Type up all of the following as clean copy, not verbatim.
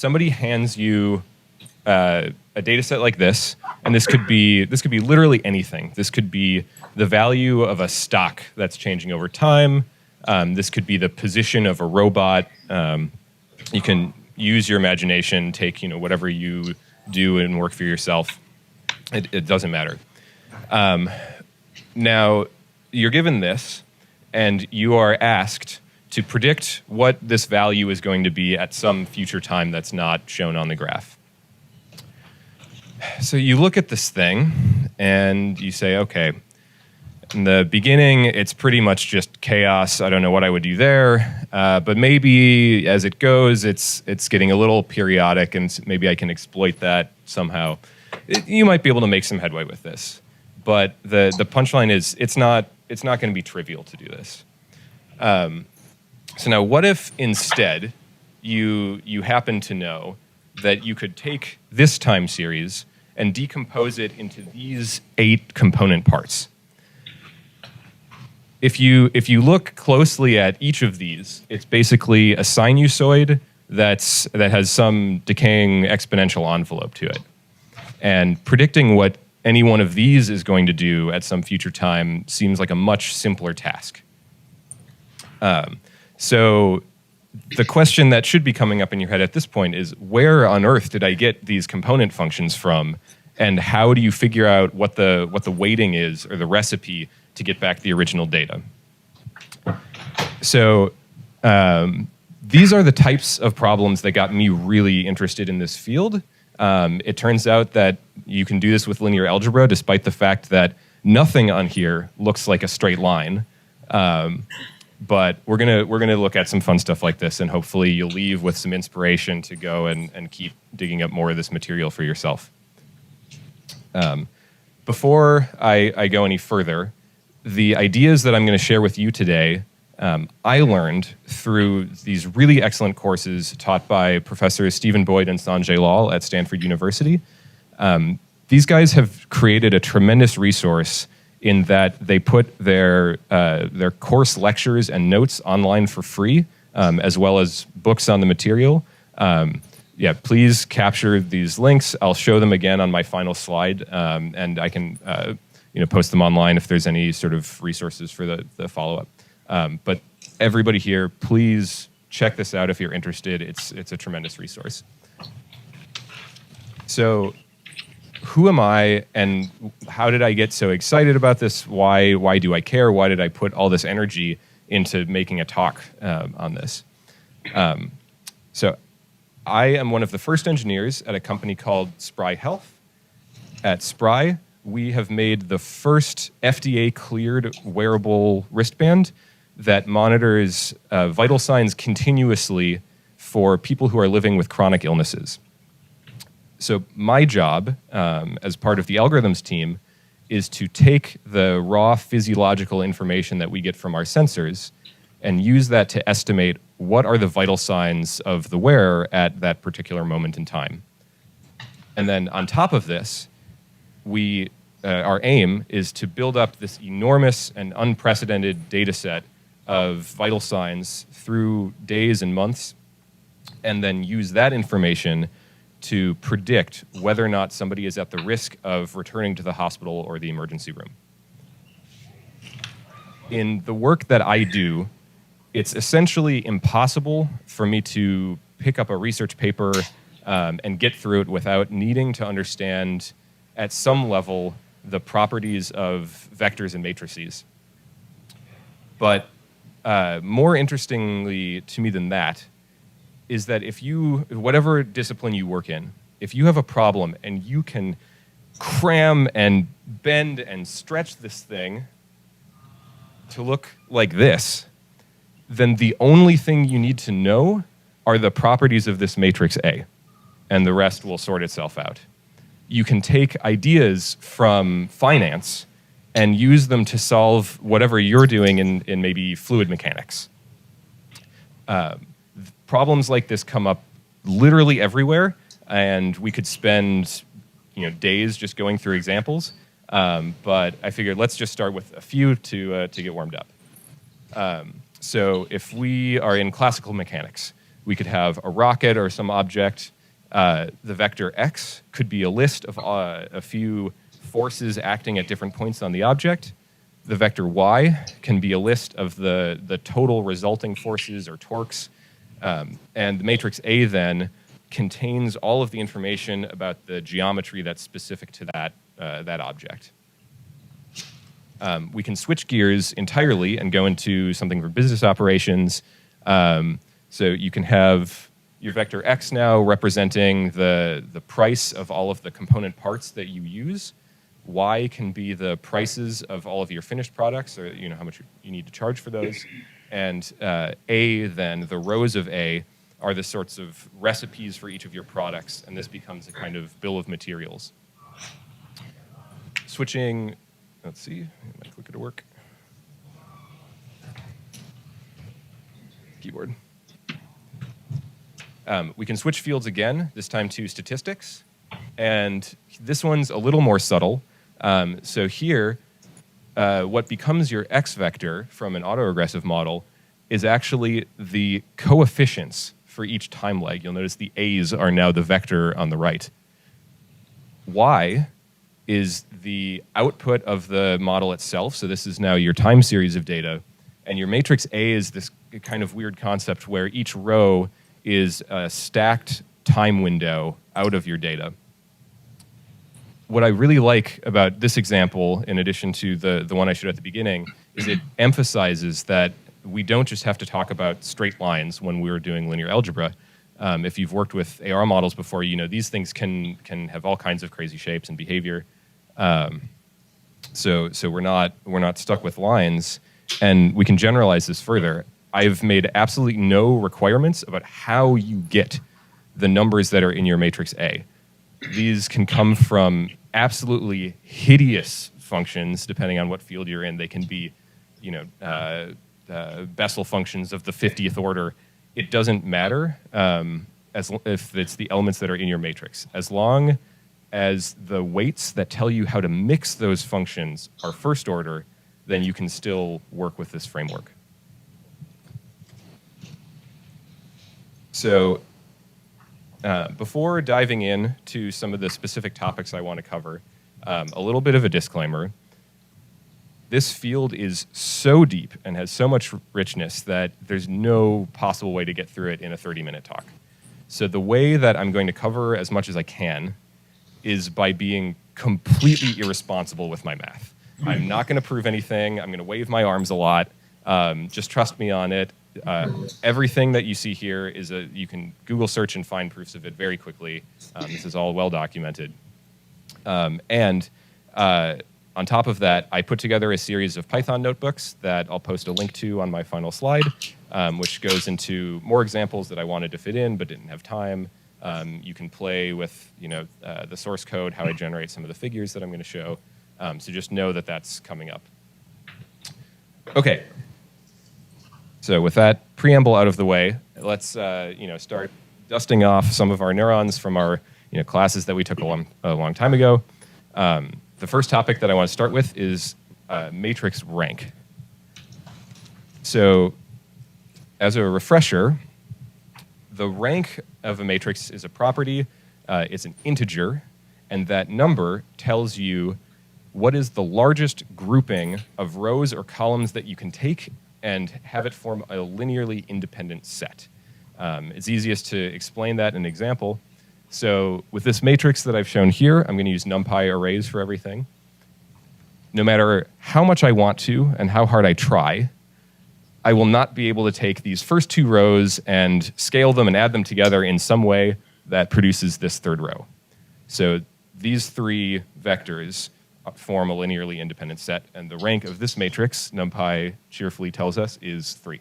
somebody hands you a data set like this, and this could be literally anything. This could be the value of a stock that's changing over time. This could be the position of a robot. You can use your imagination, take whatever you do and work for yourself. It doesn't matter. Now, you're given this, and you are asked to predict what this value is going to be at some future time that's not shown on the graph. So you look at this thing, and you say, okay, in the beginning, it's pretty much just chaos. I don't know what I would do there, but maybe as it goes, it's getting a little periodic, and maybe I can exploit that somehow. You might be able to make some headway with this, but the punchline is it's not going to be trivial to do this. So now, what if instead you happen to know that you could take this time series and decompose it into these 8 component parts? If you look closely at each of these, it's basically a sinusoid that has some decaying exponential envelope to it. And predicting what any one of these is going to do at some future time seems like a much simpler task. So the question that should be coming up in your head at this point is, where on earth did I get these component functions from? And how do you figure out what the weighting is, or the recipe to get back the original data? So these are the types of problems that got me really interested in this field. It turns out that you can do this with linear algebra, despite the fact that nothing on here looks like a straight line. But we're gonna look at some fun stuff like this, and hopefully you'll leave with some inspiration to go and keep digging up more of this material for yourself. Before I go any further, the ideas that I'm going to share with you today, I learned through these really excellent courses taught by Professors Stephen Boyd and Sanjay Lal at Stanford University. These guys have created a tremendous resource in that they put their course lectures and notes online for free, as well as books on the material. Yeah, please capture these links. I'll show them again on my final slide, and I can post them online if there's any sort of resources for the follow-up. But everybody here, please check this out if you're interested. It's a tremendous resource. So who am I, and how did I get so excited about this? Why do I care? Why did I put all this energy into making a talk on this? So I am one of the first engineers at a company called Spry Health. At Spry, we have made the first FDA-cleared wearable wristband that monitors vital signs continuously for people who are living with chronic illnesses. So my job, as part of the algorithms team, is to take the raw physiological information that we get from our sensors and use that to estimate what are the vital signs of the wearer at that particular moment in time. And then on top of this, our aim is to build up this enormous and unprecedented data set of vital signs through days and months, and then use that information to predict whether or not somebody is at the risk of returning to the hospital or the emergency room. In the work that I do, it's essentially impossible for me to pick up a research paper and get through it without needing to understand at some level the properties of vectors and matrices. But more interestingly to me than that is that whatever discipline you work in, if you have a problem and you can cram and bend and stretch this thing to look like this, then the only thing you need to know are the properties of this matrix A, and the rest will sort itself out. You can take ideas from finance and use them to solve whatever you're doing in maybe fluid mechanics. Problems like this come up literally everywhere, and we could spend days just going through examples. But I figured let's just start with a few to get warmed up. So if we are in classical mechanics, We could have a rocket or some object. The vector x could be a list of a few forces acting at different points on the object. The vector y can be a list of the total resulting forces or torques. And the matrix A then contains all of the information about the geometry that's specific to that object. We can switch gears entirely and go into something for business operations. So you can have your vector x now representing the price of all of the component parts that you use. Y can be the prices of all of your finished products, or how much you need to charge for those. And A then, the rows of A, are the sorts of recipes for each of your products, and this becomes a kind of bill of materials. Switching, let's see, my clicker to work. Keyboard. We can switch fields again, this time to statistics. And this one's a little more subtle. So here, what becomes your x vector from an autoregressive model is actually the coefficients for each time leg. You'll notice the a's are now the vector on the right. Y is the output of the model itself. So this is now your time series of data. And your matrix A is this kind of weird concept where each row is a stacked time window out of your data. What I really like about this example, in addition to the one I showed at the beginning, is it emphasizes that we don't just have to talk about straight lines when we're doing linear algebra. If you've worked with AR models before, these things can have all kinds of crazy shapes and behavior. So we're not stuck with lines, and we can generalize this further. I've made absolutely no requirements about how you get the numbers that are in your matrix A. These can come from absolutely hideous functions, depending on what field you're in. They can be, Bessel functions of the 50th order. It doesn't matter if it's the elements that are in your matrix. As long as the weights that tell you how to mix those functions are first order, then you can still work with this framework. So before diving in to some of the specific topics I want to cover, a little bit of a disclaimer. This field is so deep and has so much richness that there's no possible way to get through it in a 30-minute talk. So the way that I'm going to cover as much as I can is by being completely irresponsible with my math. I'm not going to prove anything. I'm going to wave my arms a lot. Just trust me on it. Everything that you see here is you can Google search and find proofs of it very quickly. This is all well documented. On top of that, I put together a series of Python notebooks that I'll post a link to on my final slide, which goes into more examples that I wanted to fit in but didn't have time. You can play with the source code, how I generate some of the figures that I'm going to show. So just know that that's coming up. Okay. So with that preamble out of the way, let's start dusting off some of our neurons from our classes that we took a long time ago. The first topic that I want to start with is matrix rank. So as a refresher, the rank of a matrix is a property. It's an integer, and that number tells you what is the largest grouping of rows or columns that you can take and have it form a linearly independent set. It's easiest to explain that in an example. So with this matrix that I've shown here, I'm going to use NumPy arrays for everything. No matter how much I want to and how hard I try, I will not be able to take these first two rows and scale them and add them together in some way that produces this third row. So these three vectors form a linearly independent set, and the rank of this matrix, NumPy cheerfully tells us, is 3.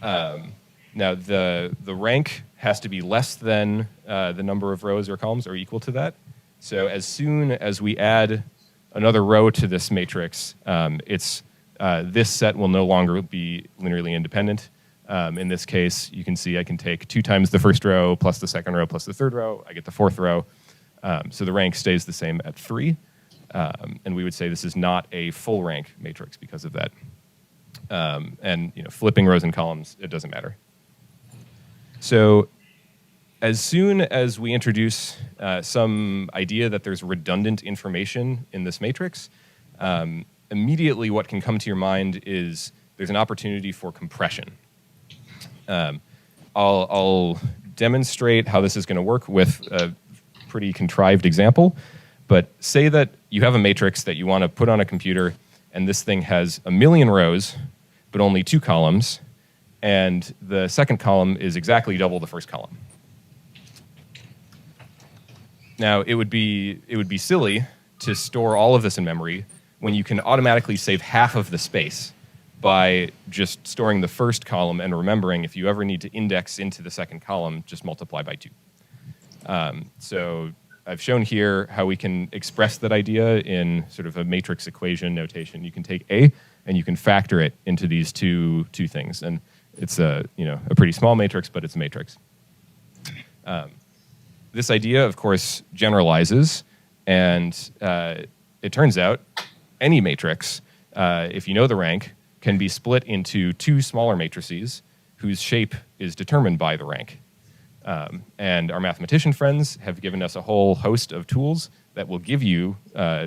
Now, the rank has to be less than the number of rows or columns, or equal to that. So as soon as we add another row to this matrix, this set will no longer be linearly independent. In this case, you can see I can take 2 times the first row plus the second row plus the third row. I get the fourth row. So the rank stays the same at 3. And we would say this is not a full rank matrix because of that. And flipping rows and columns, it doesn't matter. So as soon as we introduce some idea that there's redundant information in this matrix, immediately what can come to your mind is there's an opportunity for compression. I'll demonstrate how this is going to work with a pretty contrived example. But say that you have a matrix that you want to put on a computer, and this thing has 1 million rows, but only 2 columns, and the second column is exactly double the first column. Now, it would be silly to store all of this in memory when you can automatically save half of the space by just storing the first column and remembering if you ever need to index into the second column, just multiply by 2. So I've shown here how we can express that idea in sort of a matrix equation notation. You can take A and you can factor it into these two things. And it's a pretty small matrix, but it's a matrix. This idea, of course, generalizes, and it turns out any matrix, if you know the rank, can be split into 2 smaller matrices whose shape is determined by the rank. And our mathematician friends have given us a whole host of tools that will give you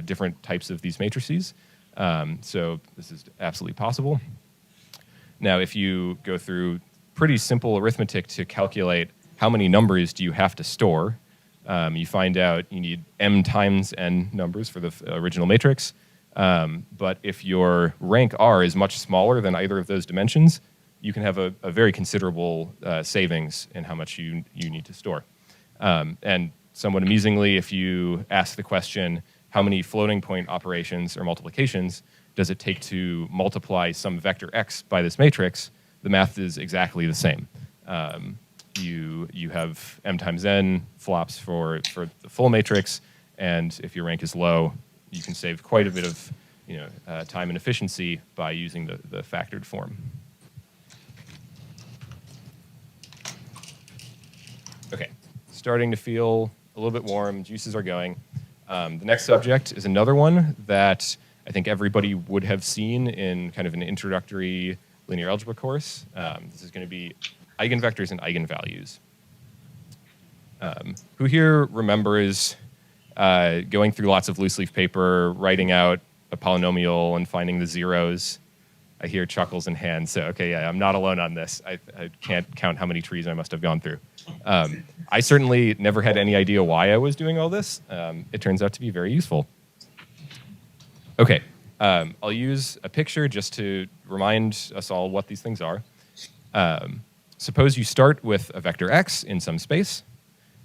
different types of these matrices. So this is absolutely possible. Now, if you go through pretty simple arithmetic to calculate how many numbers do you have to store, you find out you need m times n numbers for the original matrix. But if your rank r is much smaller than either of those dimensions, you can have a very considerable savings in how much you need to store. And somewhat amusingly, if you ask the question, how many floating point operations or multiplications does it take to multiply some vector x by this matrix, the math is exactly the same. You have m times n flops for the full matrix, and if your rank is low, you can save quite a bit of time and efficiency by using the factored form. Okay, starting to feel a little bit warm, juices are going. The next subject is another one that I think everybody would have seen in kind of an introductory linear algebra course. This is going to be eigenvectors and eigenvalues. Who here remembers going through lots of loose leaf paper, writing out a polynomial and finding the zeros? I hear chuckles in hands, so okay, yeah, I'm not alone on this. I can't count how many trees I must have gone through. I certainly never had any idea why I was doing all this. It turns out to be very useful. Okay, I'll use a picture just to remind us all what these things are. Suppose you start with a vector x in some space,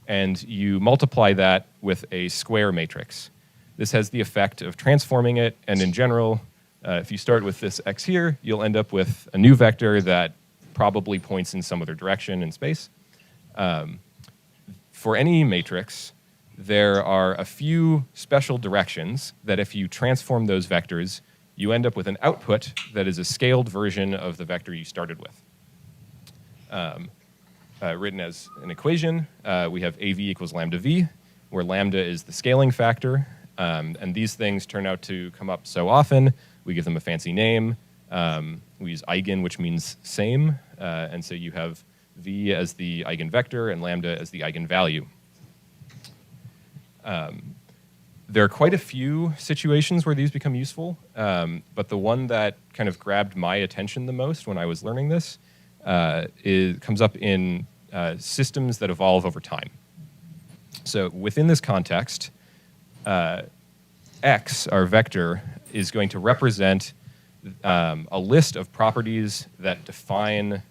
and you multiply that with a square matrix. This has the effect of transforming it, and in general, if you start with this x here, you'll end up with a new vector that probably points in some other direction in space. For any matrix, there are a few special directions that if you transform those vectors, you end up with an output that is a scaled version of the vector you started with. Written as an equation, we have AV equals lambda V, where lambda is the scaling factor. And these things turn out to come up so often, we give them a fancy name. We use eigen, which means same. And so you have V as the eigenvector and lambda as the eigenvalue. There are quite a few situations where these become useful, but the one that kind of grabbed my attention the most when I was learning this comes up in systems that evolve over time. So within this context, x, our vector, is going to represent a list of properties that define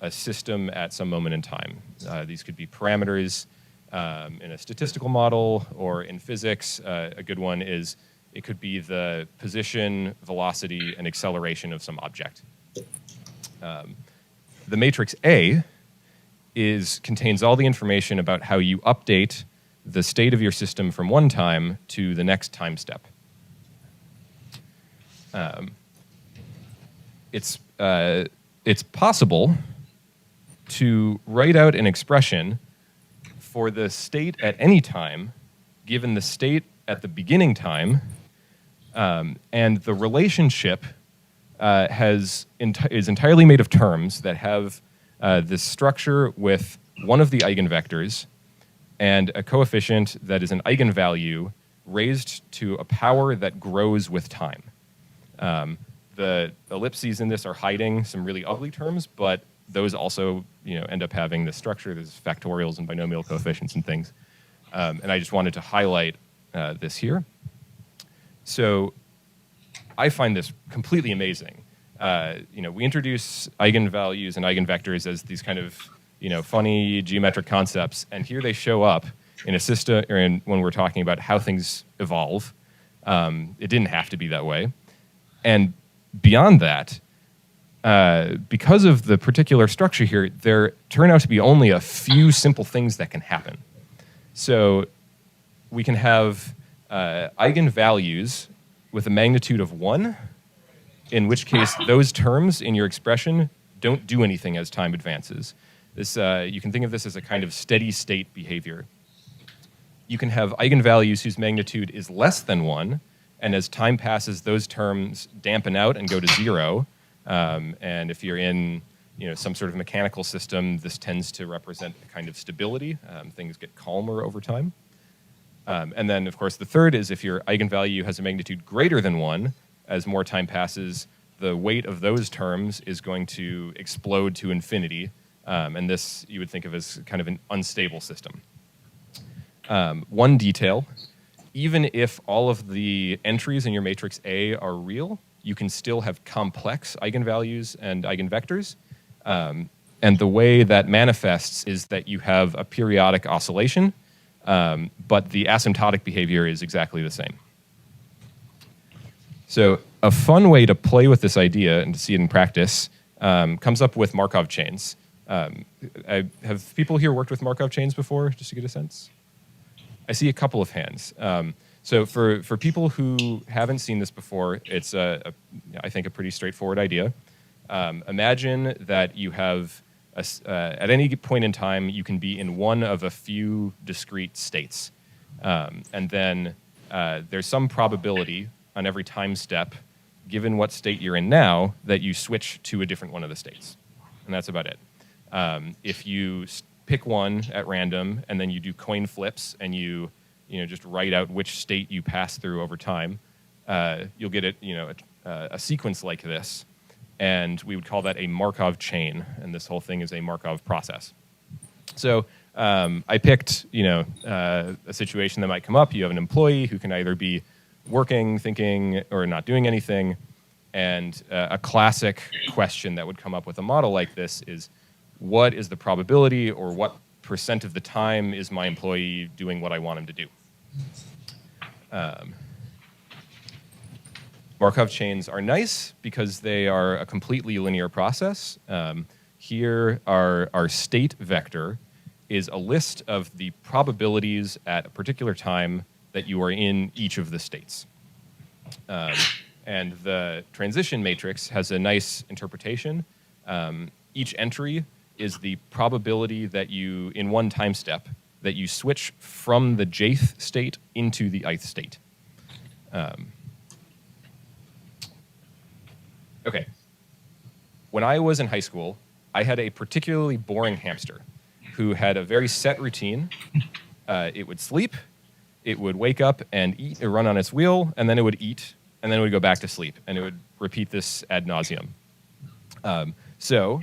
a system at some moment in time. These could be parameters in a statistical model, or in physics, a good one is it could be the position, velocity, and acceleration of some object. The matrix A contains all the information about how you update the state of your system from one time to the next time step. It's possible to write out an expression for the state at any time, given the state at the beginning time, and the relationship is entirely made of terms that have this structure with one of the eigenvectors and a coefficient that is an eigenvalue raised to a power that grows with time. The ellipses in this are hiding some really ugly terms, but those also end up having this structure. There's factorials and binomial coefficients and things. And I just wanted to highlight this here. So I find this completely amazing. We introduce eigenvalues and eigenvectors as these kind of funny geometric concepts, and here they show up in a system, or when we're talking about how things evolve. It didn't have to be that way. And beyond that, because of the particular structure here, there turn out to be only a few simple things that can happen. So we can have eigenvalues with a magnitude of 1, in which case those terms in your expression don't do anything as time advances. This, you can think of this as a kind of steady state behavior. You can have eigenvalues whose magnitude is less than 1, and as time passes, those terms dampen out and go to 0. And if you're in some sort of mechanical system, this tends to represent a kind of stability. Things get calmer over time. And then, of course, the third is if your eigenvalue has a magnitude greater than 1, as more time passes, the weight of those terms is going to explode to infinity. And this you would think of as kind of an unstable system. One detail, even if all of the entries in your matrix A are real, you can still have complex eigenvalues and eigenvectors. And the way that manifests is that you have a periodic oscillation, but the asymptotic behavior is exactly the same. So a fun way to play with this idea and to see it in practice comes up with Markov chains. Have people here worked with Markov chains before, just to get a sense? I see a couple of hands. So for people who haven't seen this before, it's, I think, a pretty straightforward idea. Imagine that you have, at any point in time, you can be in one of a few discrete states. And then there's some probability on every time step, given what state you're in now, that you switch to a different one of the states. And that's about it. If you pick one at random and then you do coin flips and you just write out which state you pass through over time, you'll get it, a sequence like this. And we would call that a Markov chain, and this whole thing is a Markov process. So I picked, a situation that might come up. You have an employee who can either be working, thinking, or not doing anything. And a classic question that would come up with a model like this is, what is the probability, or what % of the time is my employee doing what I want him to do? Markov chains are nice because they are a completely linear process. Here, our state vector is a list of the probabilities at a particular time that you are in each of the states. And the transition matrix has a nice interpretation. Each entry is the probability that you, in one time step, that you switch from the jth state into the ith state. Okay. When I was in high school, I had a particularly boring hamster who had a very set routine. It would sleep, it would wake up and eat or run on its wheel, and then it would eat, and then it would go back to sleep. And it would repeat this ad nauseum. So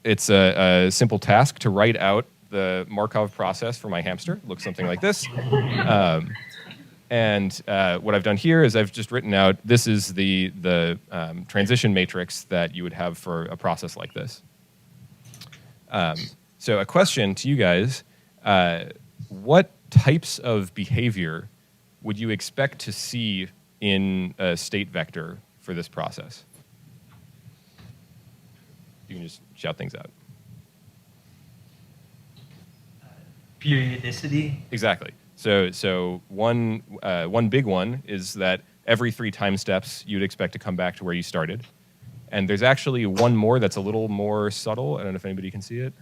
it's a simple task to write out the Markov process for my hamster. It looks something like this. And what I've done here is I've just written out, this is the transition matrix that you would have for a process like this. So a question to you guys, what types of behavior would you expect to see in a state vector for this process? You can just shout things out. Periodicity. Exactly. So one big one is that every 3 time steps you'd expect to come back to where you started. And there's actually one more that's a little more subtle. I don't know if anybody can see it.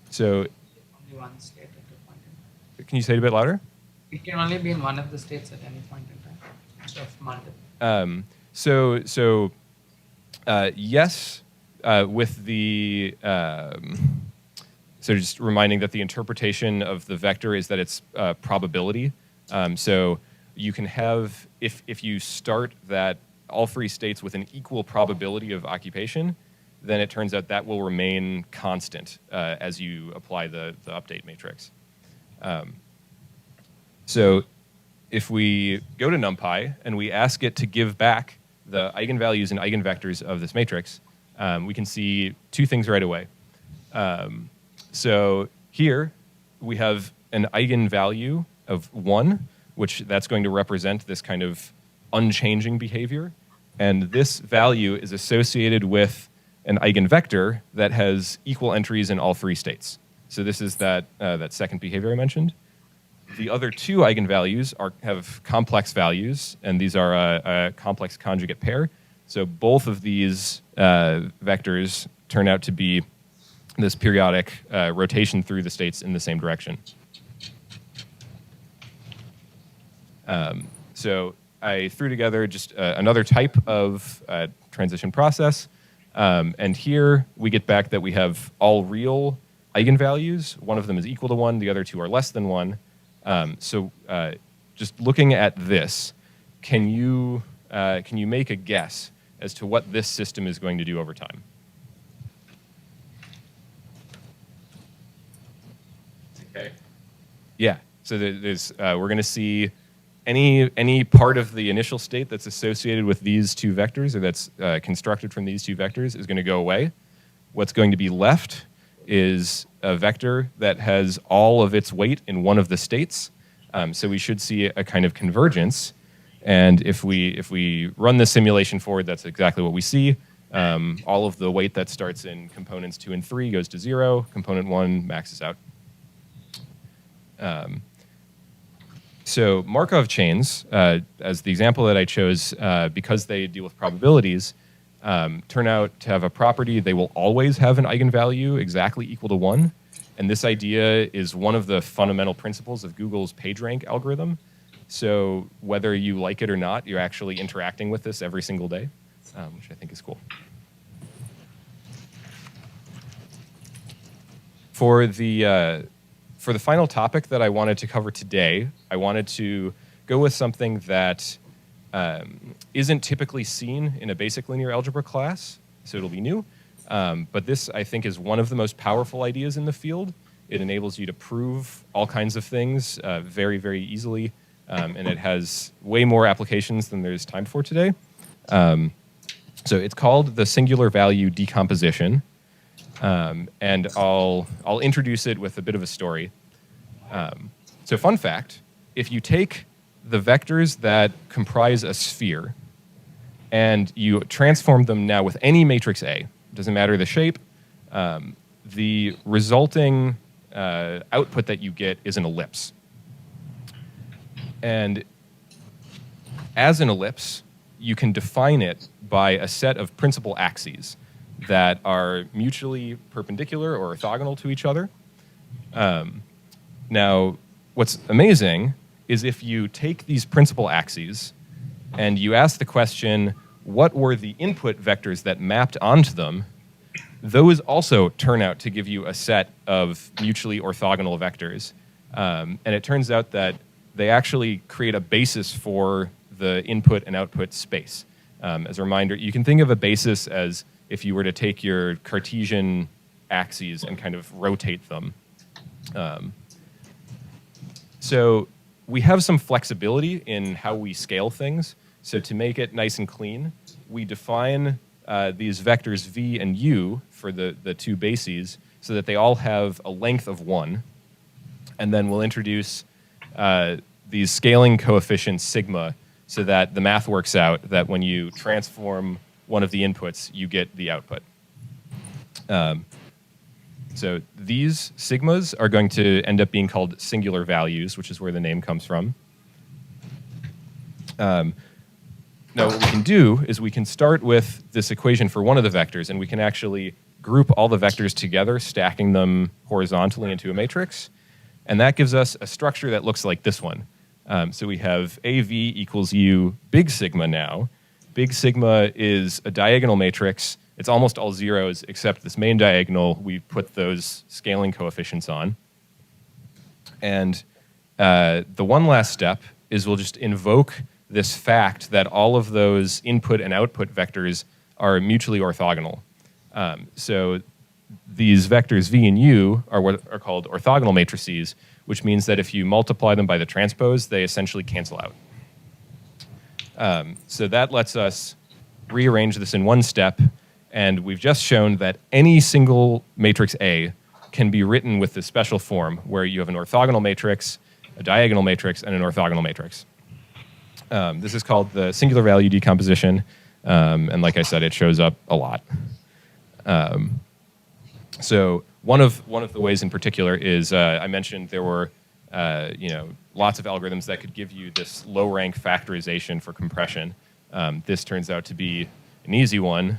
So Only one state at a point in time. Can you say it a bit louder? It can only be in one of the states at any point in time, instead of multiple. Yes, with the so just reminding that the interpretation of the vector is that it's probability. So you can have, if you start that all three states with an equal probability of occupation, then it turns out that will remain constant as you apply the update matrix. So if we go to NumPy and we ask it to give back the eigenvalues and eigenvectors of this matrix, we can see two things right away. So here we have an eigenvalue of 1, which that's going to represent this kind of unchanging behavior. And this value is associated with an eigenvector that has equal entries in all three states. So this is that second behavior I mentioned. The other two eigenvalues have complex values, and these are a complex conjugate pair. So both of these vectors turn out to be this periodic rotation through the states in the same direction. So I threw together just another type of transition process. And here we get back that we have all real eigenvalues. One of them is equal to 1. The other two are less than 1. So just looking at this, can you make a guess as to what this system is going to do over time? Okay. Yeah. So there's we're going to see any part of the initial state that's associated with these two vectors, or that's constructed from these two vectors, is going to go away. What's going to be left is a vector that has all of its weight in one of the states. So we should see a kind of convergence. And if we run the simulation forward, that's exactly what we see. All of the weight that starts in components 2 and 3 goes to 0. Component 1 maxes out. So Markov chains, as the example that I chose, because they deal with probabilities, turn out to have a property. They will always have an eigenvalue exactly equal to 1. And this idea is one of the fundamental principles of Google's PageRank algorithm. So whether you like it or not, you're actually interacting with this every single day, which I think is cool. For the final topic that I wanted to cover today, I wanted to go with something that isn't typically seen in a basic linear algebra class, so it'll be new. But this, I think, is one of the most powerful ideas in the field. It enables you to prove all kinds of things very, very easily, and it has way more applications than there's time for today. So it's called the singular value decomposition, and I'll introduce it with a bit of a story. So fun fact, if you take the vectors that comprise a sphere and you transform them now with any matrix A, doesn't matter the shape, the resulting output that you get is an ellipse. And as an ellipse, you can define it by a set of principal axes that are mutually perpendicular or orthogonal to each other. Now, what's amazing is if you take these principal axes and you ask the question, what were the input vectors that mapped onto them, those also turn out to give you a set of mutually orthogonal vectors. And it turns out that they actually create a basis for the input and output space. As a reminder, you can think of a basis as if you were to take your Cartesian axes and kind of rotate them. So we have some flexibility in how we scale things. So to make it nice and clean, we define these vectors v and u for the two bases so that they all have a length of 1. And then we'll introduce these scaling coefficients sigma so that the math works out that when you transform one of the inputs, you get the output. So these sigmas are going to end up being called singular values, which is where the name comes from. Now what we can do is we can start with this equation for one of the vectors, and we can actually group all the vectors together, stacking them horizontally into a matrix. And that gives us a structure that looks like this one. So we have AV equals U big sigma now. Big sigma is a diagonal matrix It's almost all zeros except this main diagonal. We put those scaling coefficients on. And the one last step is we'll just invoke this fact that all of those input and output vectors are mutually orthogonal. So these vectors v and u are what are called orthogonal matrices, which means that if you multiply them by the transpose, they essentially cancel out. So that lets us rearrange this in one step, and we've just shown that any single matrix A can be written with this special form where you have an orthogonal matrix, a diagonal matrix, and an orthogonal matrix. This is called the singular value decomposition, and like I said, it shows up a lot. So one of the ways in particular is I mentioned there were lots of algorithms that could give you this low rank factorization for compression. This turns out to be an easy one.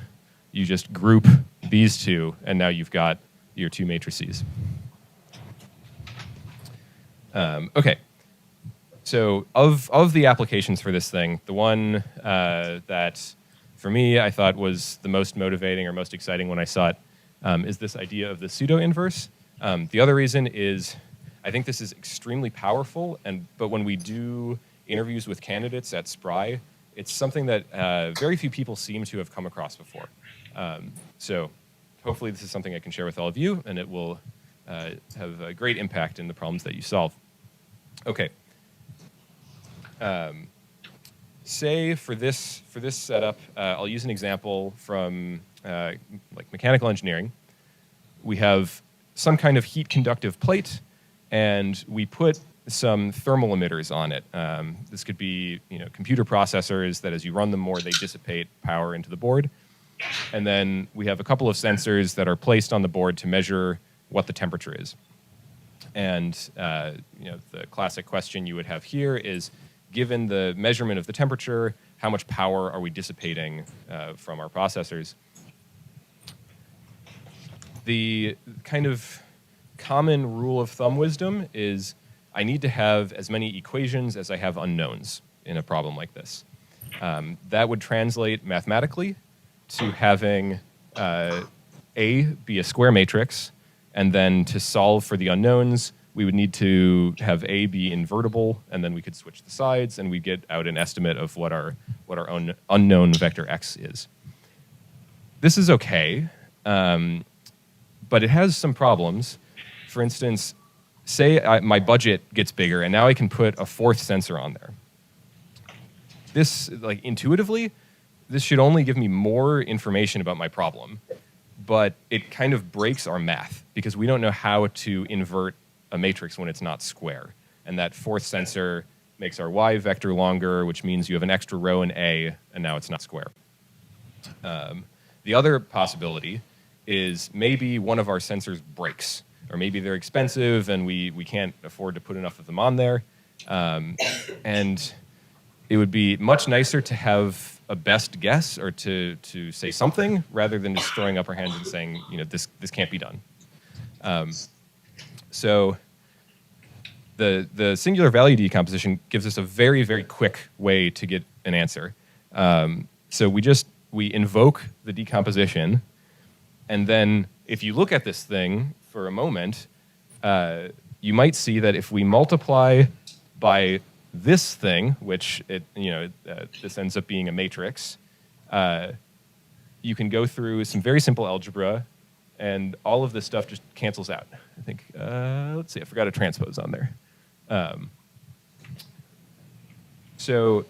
You just group these two, and now you've got your two matrices. Okay. So of the applications for this thing, the one that for me I thought was the most motivating or most exciting when I saw it is this idea of the pseudo-inverse. The other reason is I think this is extremely powerful, but when we do interviews with candidates at SPRI, it's something that very few people seem to have come across before. So hopefully this is something I can share with all of you, and it will have a great impact in the problems that you solve. Okay. Say for this setup, I'll use an example from like mechanical engineering. We have some kind of heat conductive plate, and we put some thermal emitters on it. This could be computer processors that as you run them more, they dissipate power into the board. And then we have a couple of sensors that are placed on the board to measure what the temperature is. And the classic question you would have here is, given the measurement of the temperature, how much power are we dissipating from our processors? The kind of common rule of thumb wisdom is I need to have as many equations as I have unknowns in a problem like this. That would translate mathematically to having A be a square matrix, and then to solve for the unknowns, we would need to have A be invertible, and then we could switch the sides, and we'd get out an estimate of what our own unknown vector x is. This is okay, but it has some problems. For instance, say my budget gets bigger, and now I can put a fourth sensor on there. This, like intuitively, this should only give me more information about my problem, but it kind of breaks our math because we don't know how to invert a matrix when it's not square. And that fourth sensor makes our y vector longer, which means you have an extra row in A, and now it's not square. The other possibility is maybe one of our sensors breaks, or maybe they're expensive and we can't afford to put enough of them on there. And it would be much nicer to have a best guess or to say something rather than just throwing up our hands and saying, this can't be done. So the singular value decomposition gives us a very, very quick way to get an answer. So we invoke the decomposition, and then if you look at this thing for a moment, you might see that if we multiply by this thing, which this ends up being a matrix, you can go through some very simple algebra, and all of this stuff just cancels out. I think, let's see, I forgot a transpose on there. So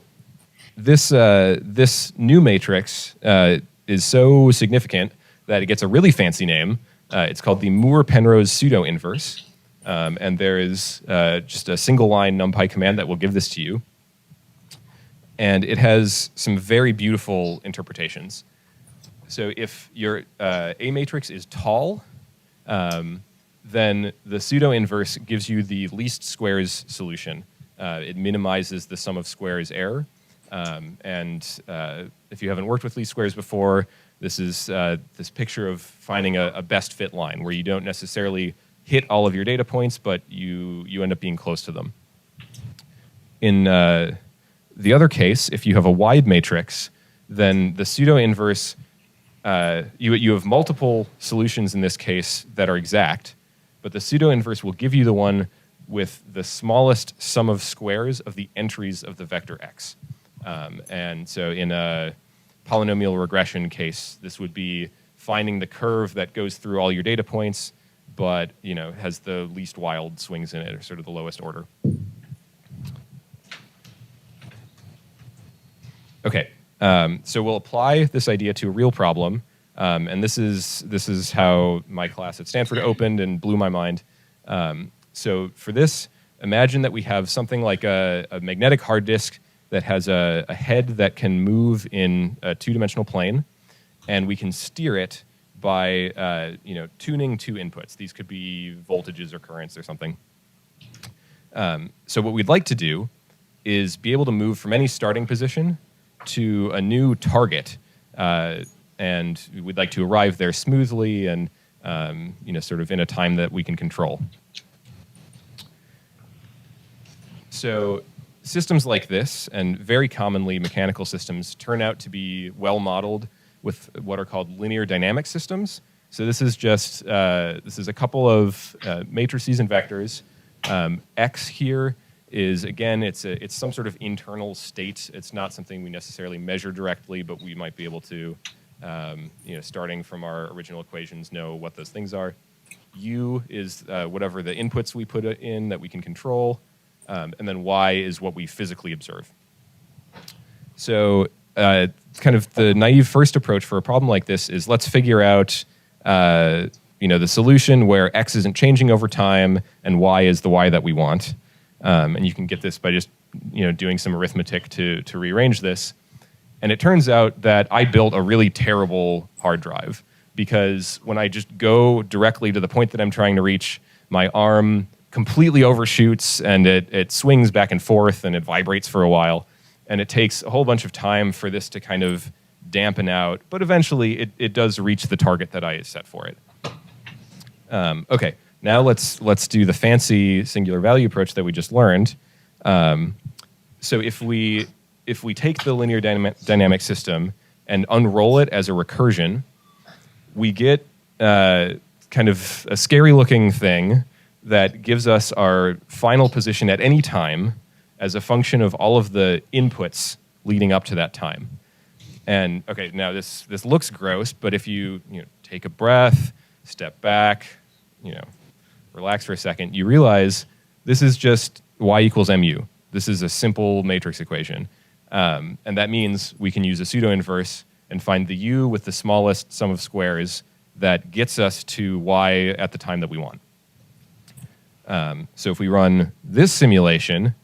this new matrix is so significant that it gets a really fancy name. It's called the Moore-Penrose pseudo-inverse. And there is just a single line NumPy command that will give this to you. And it has some very beautiful interpretations. So if your A matrix is tall, then the pseudo-inverse gives you the least squares solution. It minimizes the sum of squares error. And if you haven't worked with least squares before, this is this picture of finding a best fit line where you don't necessarily hit all of your data points, but you end up being close to them. In the other case, if you have a wide matrix, then the pseudo-inverse you have multiple solutions in this case that are exact, but the pseudo-inverse will give you the one with the smallest sum of squares of the entries of the vector x. And so in a polynomial regression case, this would be finding the curve that goes through all your data points, but has the least wild swings in it, or sort of the lowest order. Okay, so we'll apply this idea to a real problem, and this is how my class at Stanford opened and blew my mind. So for this, imagine that we have something like a magnetic hard disk that has a head that can move in a two-dimensional plane, and we can steer it by tuning two inputs. These could be voltages or currents or something. So what we'd like to do is be able to move from any starting position to a new target, and we'd like to arrive there smoothly and sort of in a time that we can control. So systems like this, and very commonly mechanical systems, turn out to be well modeled with what are called linear dynamic systems. So this is just this is a couple of matrices and vectors. X here is, again, it's some sort of internal state. It's not something we necessarily measure directly, but we might be able to, starting from our original equations, know what those things are. U is whatever the inputs we put in that we can control. And then Y is what we physically observe. So kind of the naive first approach for a problem like this is let's figure out the solution where X isn't changing over time and Y is the Y that we want. And you can get this by just doing some arithmetic to rearrange this. And it turns out that I built a really terrible hard drive, because when I just go directly to the point that I'm trying to reach, my arm completely overshoots and it swings back and forth and it vibrates for a while. And it takes a whole bunch of time for this to kind of dampen out, but eventually it does reach the target that I set for it. Okay, now let's do the fancy singular value approach that we just learned. So if we take the linear dynamic system and unroll it as a recursion, we get kind of a scary looking thing that gives us our final position at any time as a function of all of the inputs leading up to that time. And okay, now this looks gross, but if you take a breath, step back, relax for a second, you realize this is just y equals mu. This is a simple matrix equation. And that means we can use a pseudo-inverse and find the u with the smallest sum of squares that gets us to y at the time that we want. So if we run this simulation,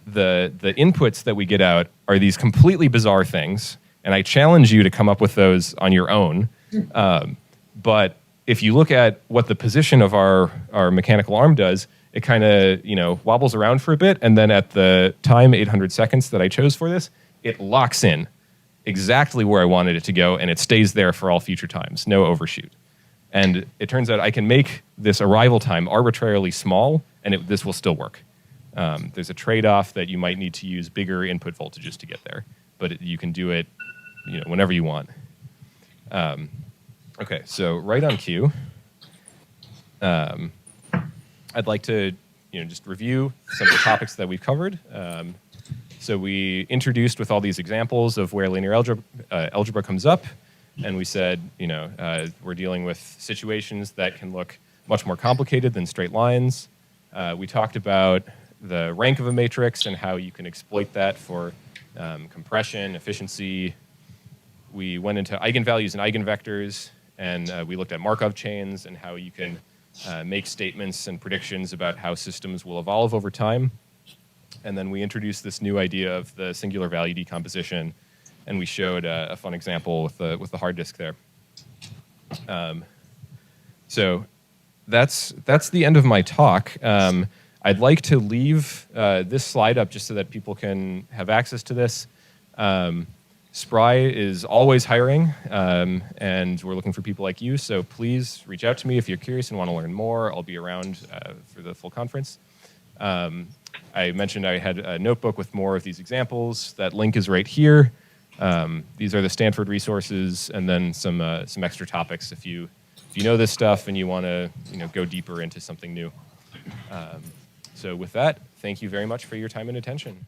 the inputs that we get out are these completely bizarre things, and I challenge you to come up with those on your own. But if you look at what the position of our mechanical arm does, it kind of wobbles around for a bit, and then at the time 800 seconds that I chose for this, it locks in exactly where I wanted it to go, and it stays there for all future times, no overshoot. And it turns out I can make this arrival time arbitrarily small, and this will still work. There's a trade-off that you might need to use bigger input voltages to get there, but you can do it whenever you want. Okay, so right on cue, I'd like to just review some of the topics that we've covered. So we introduced with all these examples of where linear algebra comes up, and we said we're dealing with situations that can look much more complicated than straight lines. We talked about the rank of a matrix and how you can exploit that for compression, efficiency. We went into eigenvalues and eigenvectors, and we looked at Markov chains and how you can make statements and predictions about how systems will evolve over time. And then we introduced this new idea of the singular value decomposition, and we showed a fun example with the hard disk there. So that's the end of my talk. I'd like to leave this slide up just so that people can have access to this. Spry is always hiring, and we're looking for people like you, so please reach out to me if you're curious and want to learn more. I'll be around for the full conference. I mentioned I had a notebook with more of these examples. That link is right here. These are the Stanford resources, and then some extra topics if you know this stuff and you want to go deeper into something new. So with that, thank you very much for your time and attention.